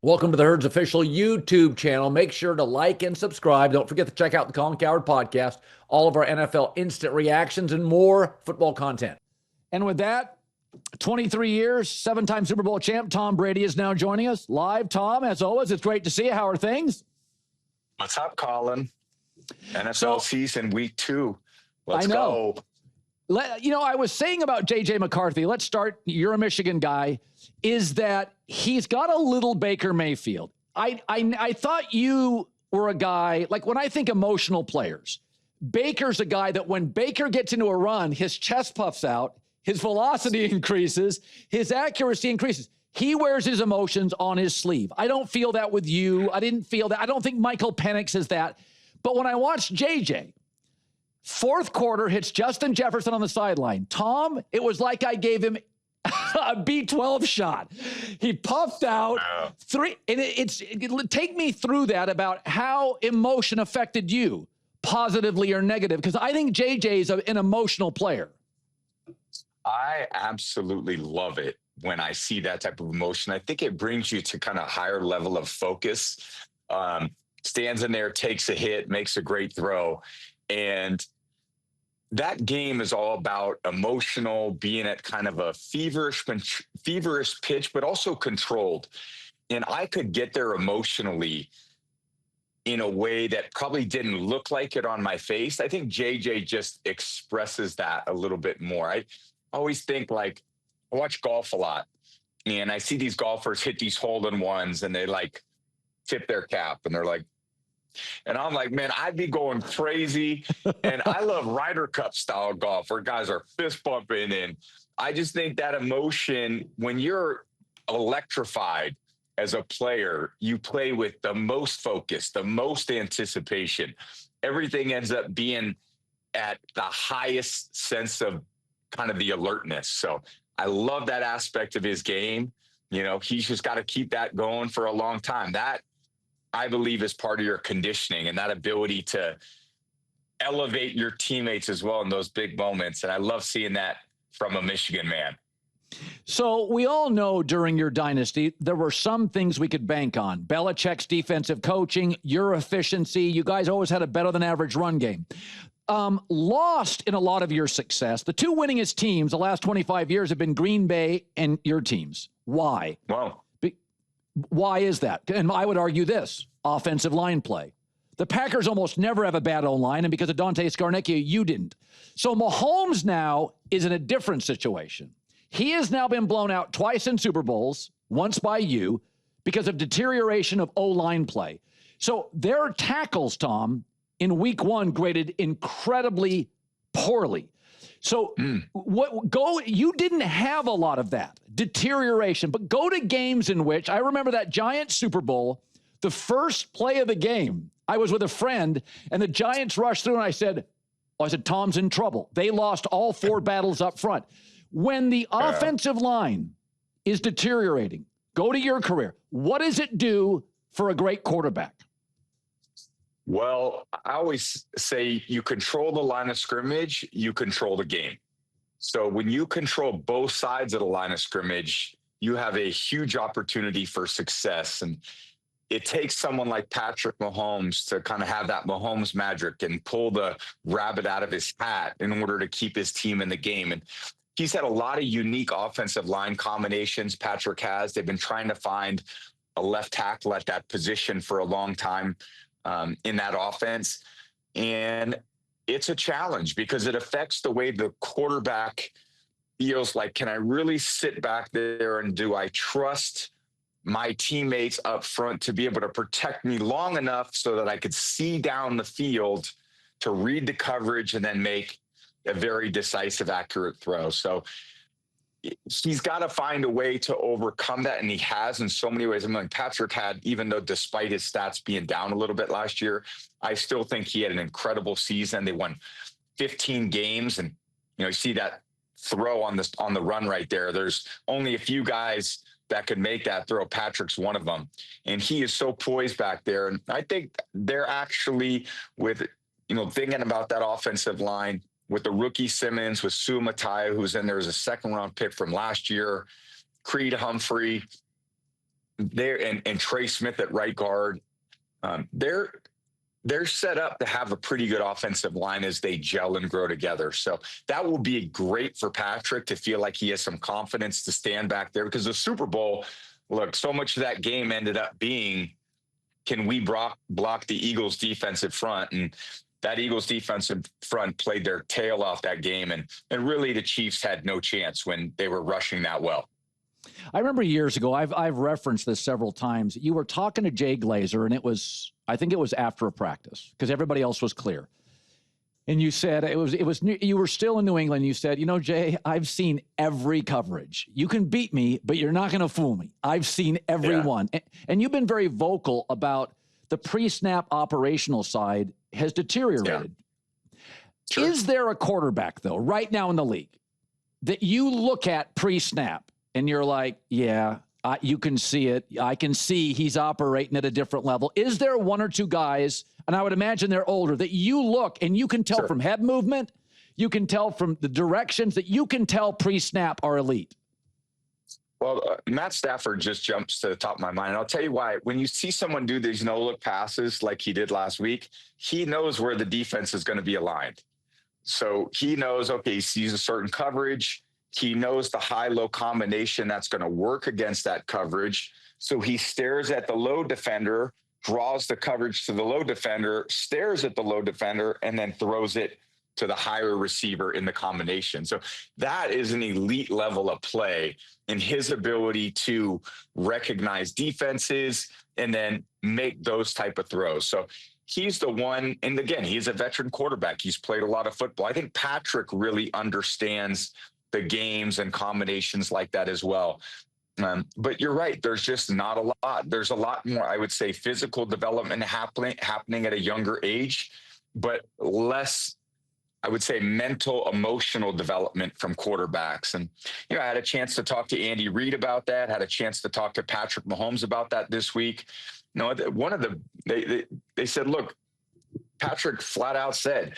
Welcome to the Herd's official YouTube channel. Make sure to like and subscribe. Don't forget to check out the Colin Cowherd podcast, all of our NFL instant reactions, and more football content. And with that, 23 years, 7-time Super Bowl champ, Tom Brady is now joining us live. Tom, as always, it's great to see you. How are things? What's up, Colin? NFL season week 2. Let's go. I was saying about J.J. McCarthy, let's start, you're a Michigan guy, is that he's got a little Baker Mayfield. I thought you were a guy, like when I think emotional players, Baker's a guy that when Baker gets into a run, his chest puffs out, his velocity increases, his accuracy increases. He wears his emotions on his sleeve. I don't feel that with you. I didn't feel that. I don't think Michael Penix is that. But when I watched JJ, fourth quarter hits Justin Jefferson on the sideline. Tom, it was like I gave him a B12 shot. He puffed out three. And take me through that about how emotion affected you, positively or negative, because I think JJ is an emotional player. I absolutely love it when I see that type of emotion. I think it brings you to kind of higher level of focus. Stands in there, takes a hit, makes a great throw. And that game is all about emotional, being at kind of a feverish pitch, but also controlled. And I could get there emotionally in a way that probably didn't look like it on my face. I think JJ just expresses that a little bit more. I always think, like, I watch golf a lot, and I see these golfers hit these hole-in-ones, and they like tip their cap, and they're like, and I'm like, man, I'd be going crazy. And I love Ryder Cup style golf where guys are fist bumping. And I just think that emotion, when you're electrified as a player, you play with the most focus, the most anticipation. Everything ends up being at the highest sense of kind of the alertness. So I love that aspect of his game. You know, he's just got to keep that going for a long time. That, I believe, is part of your conditioning and that ability to elevate your teammates as well in those big moments. And I love seeing that from a Michigan man. So we all know during your dynasty, there were some things we could bank on. Belichick's defensive coaching, your efficiency. You guys always had a better than average run game. Lost in a lot of your success. The two winningest teams the last 25 years have been Green Bay and your teams. Why? Wow. Why is that? And I would argue this, offensive line play. The Packers almost never have a bad O-line, and because of Dante Scarnecchia, you didn't. So Mahomes now is in a different situation. He has now been blown out twice in Super Bowls, once by you, because of deterioration of O-line play. So their tackles, Tom, in week 1 graded incredibly poorly. So you didn't have a lot of that deterioration, but go to games in which I remember that Giants Super Bowl, the first play of the game, I was with a friend and the Giants rushed through and I said, Tom's in trouble. They lost all 4 battles up front. When the offensive line is deteriorating, go to your career. What does it do for a great quarterback? Well, I always say you control the line of scrimmage, you control the game. So when you control both sides of the line of scrimmage, you have a huge opportunity for success. And it takes someone like Patrick Mahomes to kind of have that Mahomes magic and pull the rabbit out of his hat in order to keep his team in the game. And he's had a lot of unique offensive line combinations, Patrick has. They've been trying to find a left tackle at that position for a long time. In that offense. And it's a challenge because it affects the way the quarterback feels like, can I really sit back there and do I trust my teammates up front to be able to protect me long enough so that I could see down the field to read the coverage and then make a very decisive, accurate throw. So he's got to find a way to overcome that, and he has in so many ways. I mean, Patrick had, even though despite his stats being down a little bit last year, I still think he had an incredible season. They won 15 games, and you see that throw on the run right there. There's only a few guys that could make that throw. Patrick's one of them, and he is so poised back there. And I think they're actually with thinking about that offensive line, with the rookie Simmons, with Sue Matai, who's in there as a second-round pick from last year, Creed Humphrey. there and Trey Smith at right guard. They're set up to have a pretty good offensive line as they gel and grow together. So that will be great for Patrick to feel like he has some confidence to stand back there, because the Super Bowl, look, so much of that game ended up being, can we block the Eagles defensive front? And that Eagles defensive front played their tail off that game. And really the Chiefs had no chance when they were rushing that well. I remember years ago, I've referenced this several times. You were talking to Jay Glazer, and I think it was after a practice because everybody else was clear. And you said you were still in New England. You said, Jay, I've seen every coverage. You can beat me, but you're not going to fool me. I've seen every one. And you've been very vocal about the pre-snap operational side has deteriorated. Yeah. Sure. Is there a quarterback, though, right now in the league that you look at pre-snap and you're like, yeah, you can see it. I can see he's operating at a different level. Is there one or two guys, and I would imagine they're older, that you look and you can tell from head movement, you can tell from the directions that you can tell pre-snap are elite? Well, Matt Stafford just jumps to the top of my mind. And I'll tell you why. When you see someone do these no-look passes like he did last week, he knows where the defense is going to be aligned. So he knows, okay, he sees a certain coverage. He knows the high-low combination that's going to work against that coverage. So he stares at the low defender, draws the coverage to the low defender, stares at the low defender, and then throws it to the higher receiver in the combination. So that is an elite level of play in his ability to recognize defenses and then make those type of throws. So he's the one, and again, he's a veteran quarterback. He's played a lot of football. I think Patrick really understands the games and combinations like that as well. But you're right. There's just not a lot. There's a lot more, I would say, physical development happening at a younger age, but less, I would say, mental, emotional development from quarterbacks. And, I had a chance to talk to Andy Reid about that, had a chance to talk to Patrick Mahomes about that this week. They said, look, Patrick flat out said,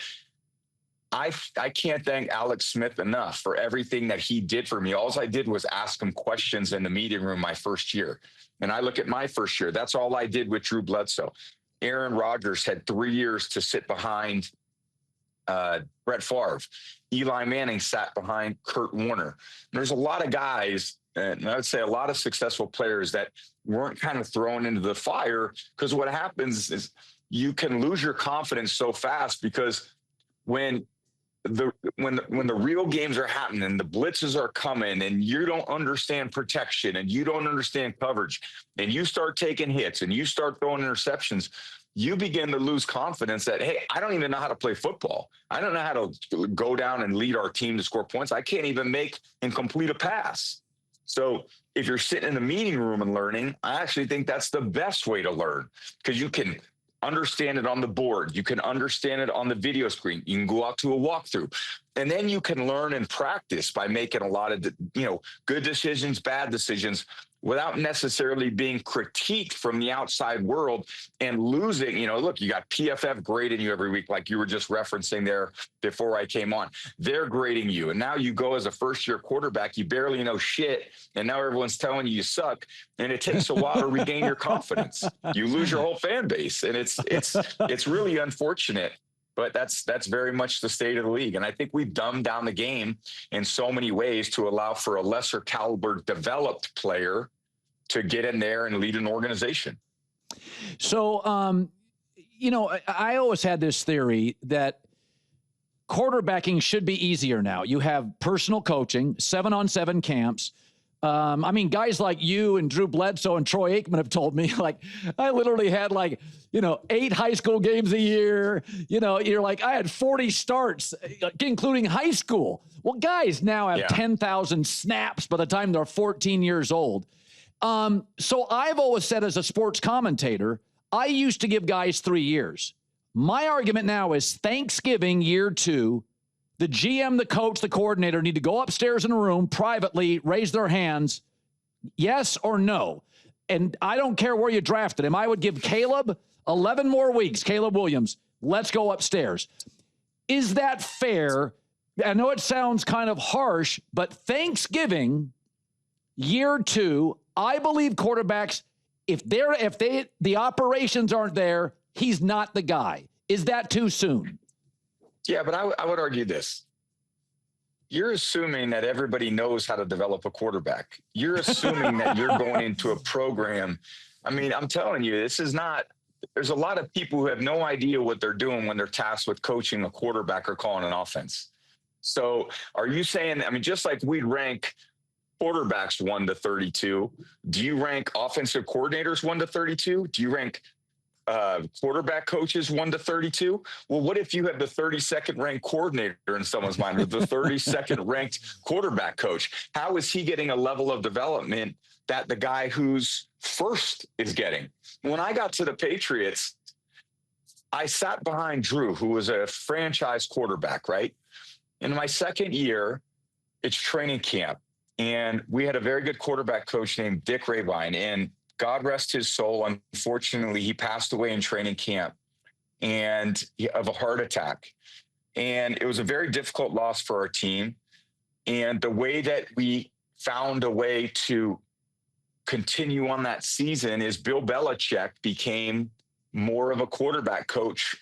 I can't thank Alex Smith enough for everything that he did for me. All I did was ask him questions in the meeting room my first year. And I look at my first year, that's all I did with Drew Bledsoe. Aaron Rodgers had 3 years to sit behind Brett Favre. Eli Manning sat behind Kurt Warner. And there's a lot of guys, and I would say a lot of successful players that weren't kind of thrown into the fire, because what happens is you can lose your confidence so fast, because when the real games are happening, the blitzes are coming, and you don't understand protection and you don't understand coverage, and you start taking hits and you start throwing interceptions, you begin to lose confidence that, hey, I don't even know how to play football. I don't know how to go down and lead our team to score points. I can't even make and complete a pass. So if you're sitting in a meeting room and learning, I actually think that's the best way to learn, because you can understand it on the board. You can understand it on the video screen. You can go out to a walkthrough, and then you can learn and practice by making a lot of, good decisions, bad decisions, without necessarily being critiqued from the outside world and losing. Look, you got PFF grading you every week, like you were just referencing there before I came on. They're grading you. And now you go as a first-year quarterback, you barely know shit, and now everyone's telling you suck, and it takes a while to regain your confidence. You lose your whole fan base, and it's really unfortunate. But that's very much the state of the league. And I think we've dumbed down the game in so many ways to allow for a lesser caliber developed player to get in there and lead an organization. So, I always had this theory that quarterbacking should be easier now. You have personal coaching, 7-on-7 camps. Guys like you and Drew Bledsoe and Troy Aikman have told me, I literally had 8 high school games a year. You're like, I had 40 starts, including high school. Well, guys now have 10,000 snaps by the time they're 14 years old. So I've always said, as a sports commentator, I used to give guys 3 years. My argument now is Thanksgiving year 2, the GM, the coach, the coordinator need to go upstairs in a room privately, raise their hands, yes or no. And I don't care where you drafted him. I would give Caleb 11 more weeks, Caleb Williams. Let's go upstairs. Is that fair? I know it sounds kind of harsh, but Thanksgiving year 2, I believe quarterbacks if the operations aren't there, he's not the guy. Is that too soon? Yeah, but I would argue this. You're assuming that everybody knows how to develop a quarterback. You're assuming that you're going into a program. I mean, I'm telling you, there's a lot of people who have no idea what they're doing when they're tasked with coaching a quarterback or calling an offense. So are you saying, I mean, just like we rank quarterbacks 1 to 32, do you rank offensive coordinators 1 to 32? Do you rank quarterback coaches 1 to 32? Well, what if you have the 32nd ranked coordinator in someone's mind, or the 32nd ranked quarterback coach? How is he getting a level of development that the guy who's first is getting? When I got to the Patriots, I sat behind Drew, who was a franchise quarterback, right? In my second year, it's training camp, and we had a very good quarterback coach named Dick Rabine, and God rest his soul. Unfortunately, he passed away in training camp and of a heart attack. And it was a very difficult loss for our team. And the way that we found a way to continue on that season is Bill Belichick became more of a quarterback coach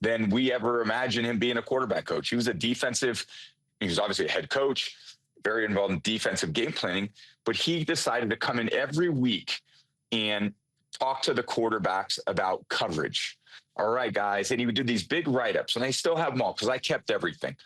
than we ever imagined him being a quarterback coach. He was obviously a head coach, very involved in defensive game planning, but he decided to come in every week and talk to the quarterbacks about coverage. All right, guys. And he would do these big write-ups, and I still have them all because I kept everything.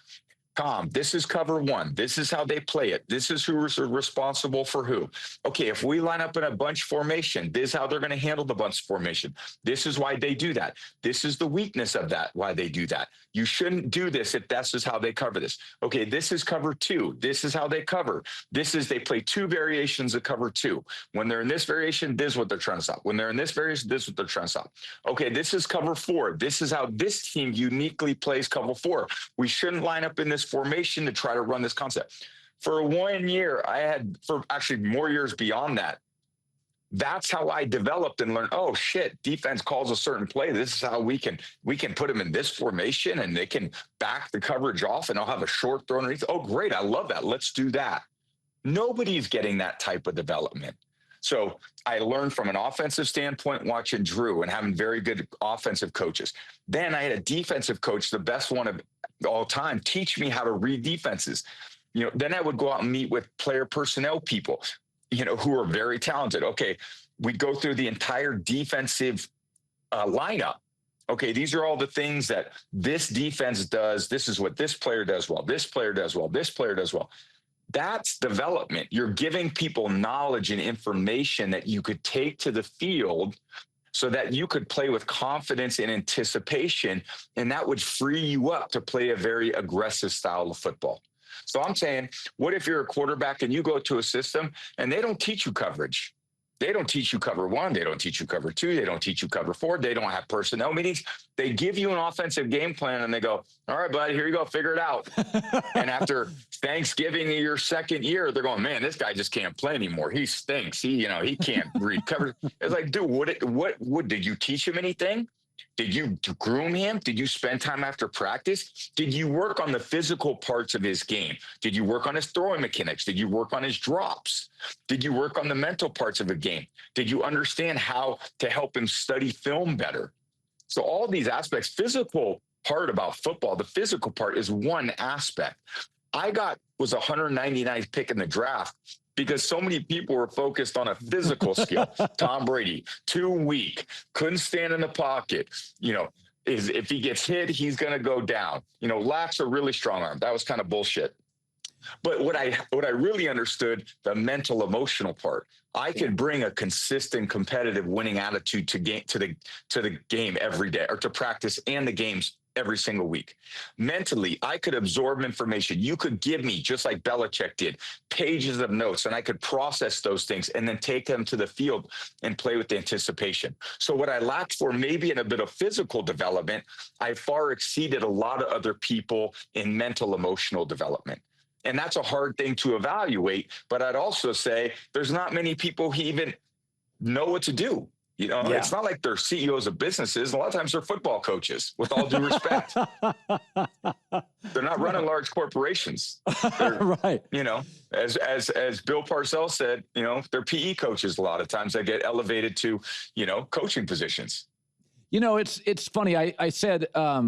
Tom, this is cover 1. This is how they play it. This is who is responsible for who. Okay, if we line up in a bunch formation, this is how they're going to handle the bunch formation. This is why they do that. This is the weakness of that, why they do that. You shouldn't do this if this is how they cover this. Okay, this is cover 2. This is how they cover. They play 2 variations of cover 2. When they're in this variation, this is what they're trying to stop. When they're in this variation, this is what they're trying to stop. Okay, this is cover 4. This is how this team uniquely plays cover 4. We shouldn't line up in this formation to try to run this concept. For 1 year, for actually more years beyond that, that's how I developed and learned, oh shit, defense calls a certain play. This is how we can put them in this formation, and they can back the coverage off, and I'll have a short throw underneath. Oh, great. I love that. Let's do that. Nobody's getting that type of development. So I learned from an offensive standpoint watching Drew and having very good offensive coaches. Then I had a defensive coach, the best one of all time, teach me how to read defenses. Then I would go out and meet with player personnel people, who are very talented. Okay, we'd go through the entire defensive lineup. Okay, these are all the things that this defense does. This is what this player does well. This player does well. This player does well. That's development. You're giving people knowledge and information that you could take to the field so that you could play with confidence and anticipation, and that would free you up to play a very aggressive style of football. So I'm saying, what if you're a quarterback and you go to a system and they don't teach you coverage? They don't teach you cover 1. They don't teach you cover 2. They don't teach you cover 4. They don't have personnel meetings. They give you an offensive game plan and they go, all right, buddy, here you go. Figure it out. And after Thanksgiving of your second year, they're going, man, this guy just can't play anymore. He stinks. He can't read coverage. It's like, dude, what did you teach him anything? Did you groom him? Did you spend time after practice? Did you work on the physical parts of his game? Did you work on his throwing mechanics? Did you work on his drops? Did you work on the mental parts of the game? Did you understand how to help him study film better? So all these aspects, physical part about football, the physical part is one aspect. I was 199th pick in the draft because so many people were focused on a physical skill. Tom Brady, too weak, couldn't stand in the pocket. If he gets hit, he's going to go down. Lacks a really strong arm. That was kind of bullshit. But what I really understood, the mental, emotional part, I could bring a consistent, competitive, winning attitude to the game every day, or to practice and the games every single week. Mentally, I could absorb information. You could give me, just like Belichick did, pages of notes, and I could process those things and then take them to the field and play with the anticipation. So what I lacked for maybe in a bit of physical development, I far exceeded a lot of other people in mental, emotional development. And that's a hard thing to evaluate. But I'd also say there's not many people who even know what to do. You know, Yeah. it's not like they're CEOs of businesses. A lot of times they're football coaches, with all due respect. They're not running large corporations. Right. You know, as Bill Parcells said, you know, they're PE coaches a lot of times that get elevated to, you know, coaching positions. You know, it's funny. I said I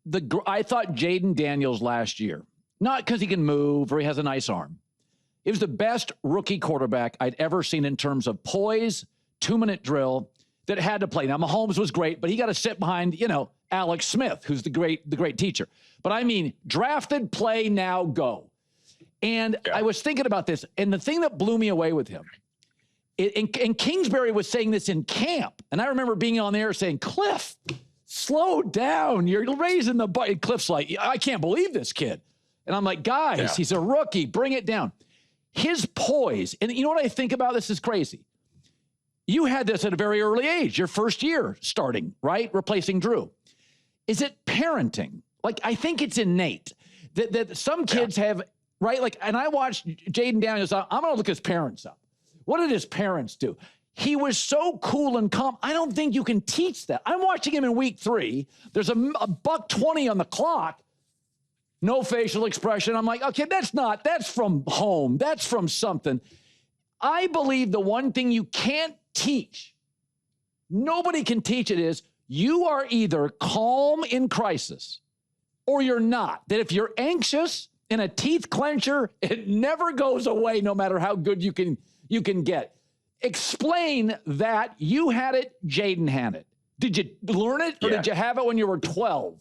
thought Jayden Daniels last year, not because he can move or he has a nice arm. It was the best rookie quarterback I'd ever seen in terms of poise, 2-minute drill that had to play. Now, Mahomes was great, but he got to sit behind, you know, Alex Smith, who's the great teacher. But I mean, drafted, play, now, go. And I was thinking about this, and the thing that blew me away with him, and Kingsbury was saying this in camp, and I remember being on there saying, Cliff, slow down. You're raising the bar. Cliff's like, I can't believe this kid. And I'm like, guys, he's a rookie. Bring it down. His poise, and you know what I think about this is crazy. You had this at a very early age, your first year starting, right? Replacing Drew. Is it parenting? Like, I think it's innate that some kids have, right? Like, and I watched Jayden Daniels. I'm going to look his parents up. What did his parents do? He was so cool and calm. I don't think you can teach that. I'm watching him in week 3. There's a $1:20 on the clock. No facial expression. I'm like, okay, that's from home. That's from something. I believe the one thing you can't teach, nobody can teach it, is you are either calm in crisis or you're not. That if you're anxious in a teeth clencher, it never goes away no matter how good you can get. Explain that. You had it, Jayden had it. Did you learn it or did you have it when you were 12?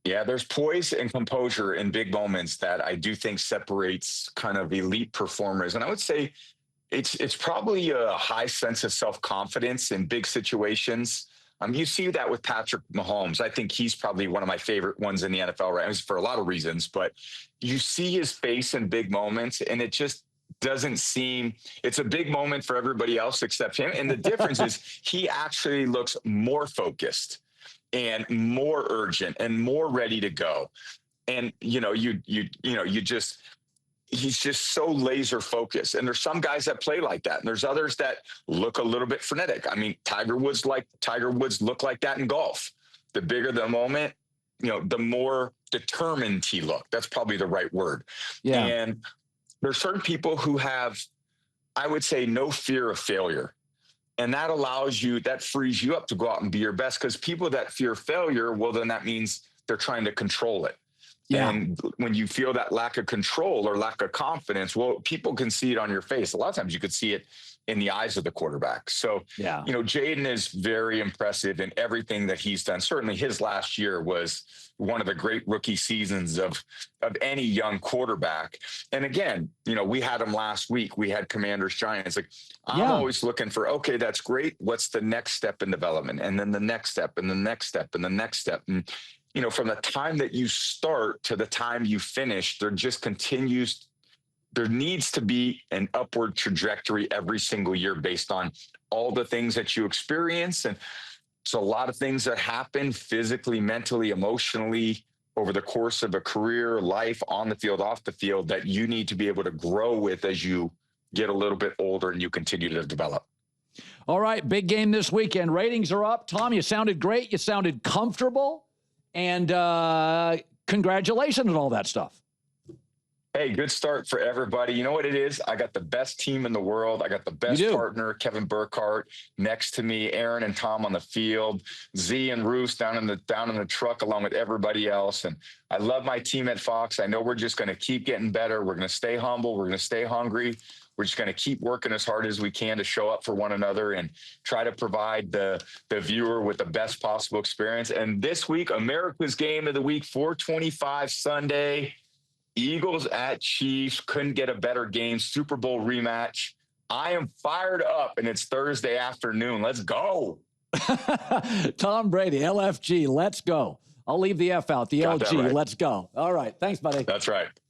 Yeah, there's poise and composure in big moments that I do think separates kind of elite performers. And I would say it's probably a high sense of self-confidence in big situations. You see that with Patrick Mahomes. I think he's probably one of my favorite ones in the NFL, right? For a lot of reasons, but you see his face in big moments and it just doesn't seem, it's a big moment for everybody else except him. And the difference is he actually looks more focused and more urgent and more ready to go. And, he's just so laser focused. And there's some guys that play like that. And there's others that look a little bit frenetic. I mean, Tiger Woods look like that in golf. The bigger the moment, the more determined he looked. That's probably the right word. Yeah. And there's certain people who have, I would say, no fear of failure. And that frees you up to go out and be your best, because people that fear failure, well, then that means they're trying to control it. Yeah. And when you feel that lack of control or lack of confidence, well, people can see it on your face. A lot of times you could see it in the eyes of the quarterback. So, Jayden is very impressive in everything that he's done. Certainly his last year was one of the great rookie seasons of any young quarterback. And again, we had him last week. We had Commanders Giants. Like, I'm always looking for, okay, that's great. What's the next step in development? And then the next step and the next step and the next step. And, from the time that you start to the time you finish, there needs to be an upward trajectory every single year based on all the things that you experience. And it's a lot of things that happen physically, mentally, emotionally over the course of a career, life, on the field, off the field, that you need to be able to grow with as you get a little bit older and you continue to develop. All right, big game this weekend. Ratings are up. Tom, you sounded great. You sounded comfortable. And congratulations and all that stuff. Hey, good start for everybody. You know what it is? I got the best team in the world. I got the best partner, Kevin Burkhardt, next to me, Aaron and Tom on the field, Z and Roos down in the truck along with everybody else. And I love my team at Fox. I know we're just going to keep getting better. We're going to stay humble. We're going to stay hungry. We're just going to keep working as hard as we can to show up for one another and try to provide the viewer with the best possible experience. And this week, America's game of the week, 4:25 Sunday, Eagles at Chiefs. Couldn't get a better game. Super Bowl rematch. I am fired up, and it's Thursday afternoon. Let's go. Tom Brady, LFG, let's go. I'll leave the F out, the LG, right. Let's go. All right. Thanks, buddy. That's right.